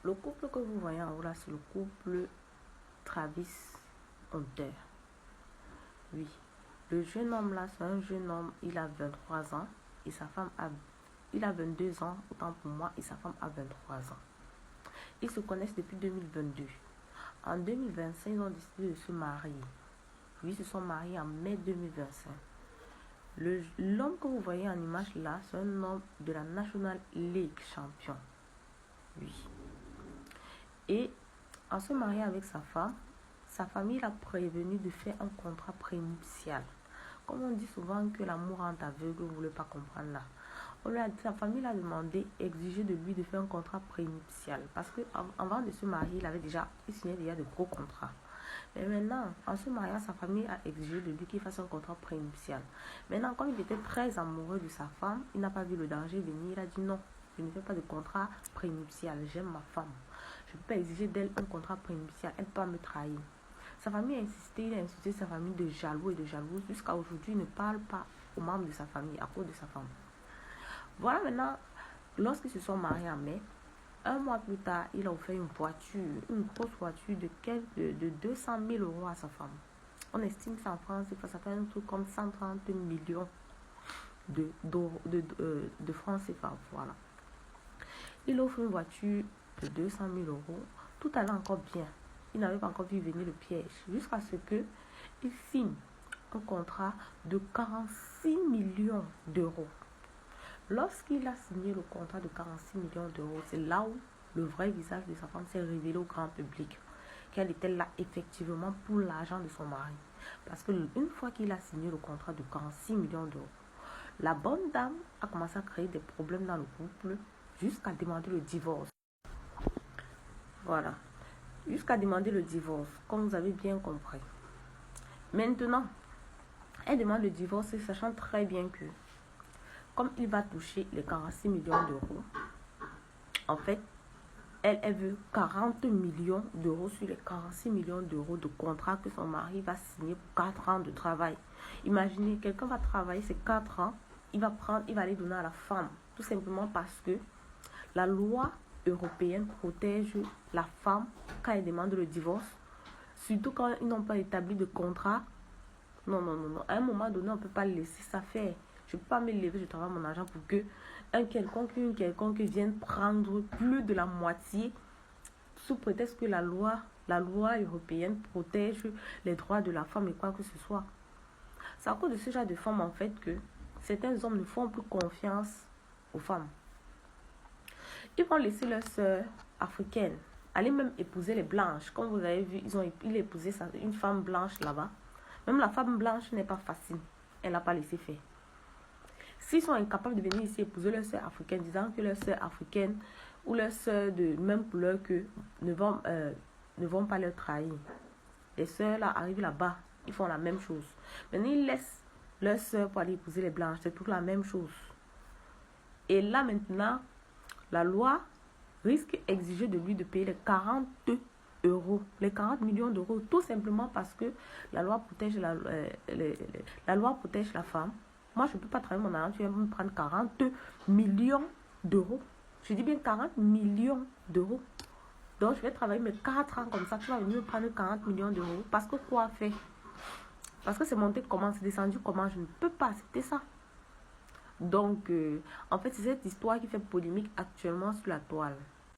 Le couple que vous voyez en haut là, c'est le couple Travis Hunter. Oui. Le jeune homme là, c'est un jeune homme, il a 23 ans et sa femme a... Il a 22 ans, autant pour moi, et sa femme a 23 ans. Ils se connaissent depuis 2022. En 2025, ils ont décidé de se marier. Oui, ils se sont mariés en mai 2025. L'homme que vous voyez en image là, c'est un homme de la National League champion. Oui. Et en se mariant avec sa femme, sa famille l'a prévenu de faire un contrat prénuptial. Comme on dit souvent que l'amour rend aveugle, vous ne voulez pas comprendre là. Sa famille l'a demandé, exigé de lui de faire un contrat prénuptial. Parce qu'avant de se marier, il signait déjà de gros contrats. Mais maintenant, en se mariant, sa famille a exigé de lui qu'il fasse un contrat prénuptial. Maintenant, comme il était très amoureux de sa femme, il n'a pas vu le danger venir. Il a dit non, je ne fais pas de contrat prénuptial. J'aime ma femme. Je ne peux pas exiger d'elle un contrat prénuptial. Elle ne peut pas me trahir. Sa famille a insisté, il a insulté sa famille de jaloux et de jalouse. Jusqu'à aujourd'hui, il ne parle pas aux membres de sa famille à cause de sa femme. Voilà maintenant, lorsqu'ils se sont mariés en mai, un mois plus tard, il a offert une grosse voiture de 200 000 euros à sa femme. On estime ça en France, ça fait un truc comme 130 millions de francs CFA. Voilà. Il offre une voiture de 200 000 euros. Tout allait encore bien. Il n'avait pas encore vu venir le piège. Jusqu'à ce qu'il signe un contrat de 46 millions d'euros. Lorsqu'il a signé le contrat de 46 millions d'euros, c'est là où le vrai visage de sa femme s'est révélé au grand public. Qu'elle était là effectivement pour l'argent de son mari. Parce qu'une fois qu'il a signé le contrat de 46 millions d'euros, la bonne dame a commencé à créer des problèmes dans le couple jusqu'à demander le divorce. Voilà. Jusqu'à demander le divorce, comme vous avez bien compris. Maintenant, elle demande le divorce sachant très bien que comme il va toucher les 46 millions d'euros, en fait, elle veut 40 millions d'euros sur les 46 millions d'euros de contrat que son mari va signer pour 4 ans de travail. Imaginez, quelqu'un va travailler ces 4 ans, il va les donner à la femme, tout simplement parce que la loi européenne protège la femme quand elle demande le divorce, surtout quand ils n'ont pas établi de contrat. Non. À un moment donné, on ne peut pas laisser ça faire. Je ne peux pas me lever, je travaille mon argent pour que une quelconque vienne prendre plus de la moitié sous prétexte que la loi européenne protège les droits de la femme et quoi que ce soit. C'est à cause de ce genre de femmes en fait que certains hommes ne font plus confiance aux femmes. Ils vont laisser leur sœur africaine aller même épouser les blanches. Comme vous avez vu, il a épousé une femme blanche là-bas. Même la femme blanche n'est pas facile. Elle n'a pas laissé faire. S'ils sont incapables de venir ici épouser leur sœur africaine, disant que leur sœur africaine ou leur sœur de même couleur qu'eux ne vont pas leur trahir. Les sœurs là arrivent là-bas, ils font la même chose. Maintenant, ils laissent leur sœur pour aller épouser les blanches, c'est toute la même chose. Et là maintenant, la loi risque d'exiger de lui de payer les 40 euros, les 40 millions d'euros, tout simplement parce que la loi protège la loi protège la femme. Moi, je ne peux pas travailler mon argent, tu vas me prendre 40 millions d'euros. Je dis bien 40 millions d'euros. Donc, je vais travailler mes 4 ans comme ça, tu vas venir me prendre 40 millions d'euros. Parce que quoi faire? Parce que c'est monté comment, c'est descendu comment, je ne peux pas accepter ça. Donc, en fait, c'est cette histoire qui fait polémique actuellement sur la toile.